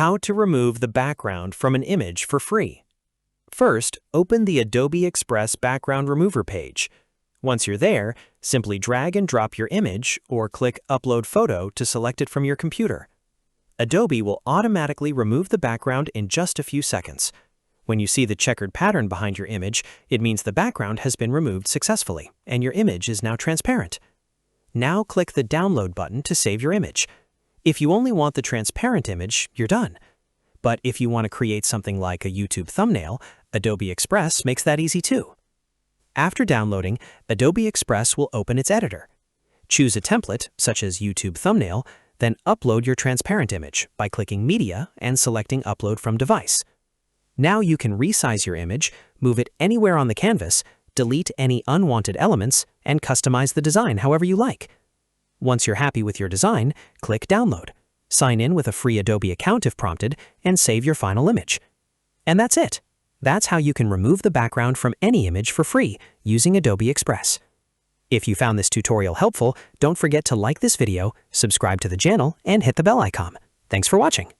How to remove the background from an image for free. First, open the Adobe Express Background Remover page. Once you're there, simply drag and drop your image or click Upload Photo to select it from your computer. Adobe will automatically remove the background in just a few seconds. When you see the checkered pattern behind your image, it means the background has been removed successfully, and your image is now transparent. Now click the Download button to save your image. If you only want the transparent image, you're done. But if you want to create something like a YouTube thumbnail, Adobe Express makes that easy too. After downloading, Adobe Express will open its editor. Choose a template, such as YouTube thumbnail, then upload your transparent image by clicking Media and selecting Upload from Device. Now you can resize your image, move it anywhere on the canvas, delete any unwanted elements, and customize the design however you like. Once you're happy with your design, click Download. Sign in with a free Adobe account if prompted, and save your final image. And that's it. That's how you can remove the background from any image for free using Adobe Express. If you found this tutorial helpful, don't forget to like this video, subscribe to the channel, and hit the bell icon. Thanks for watching.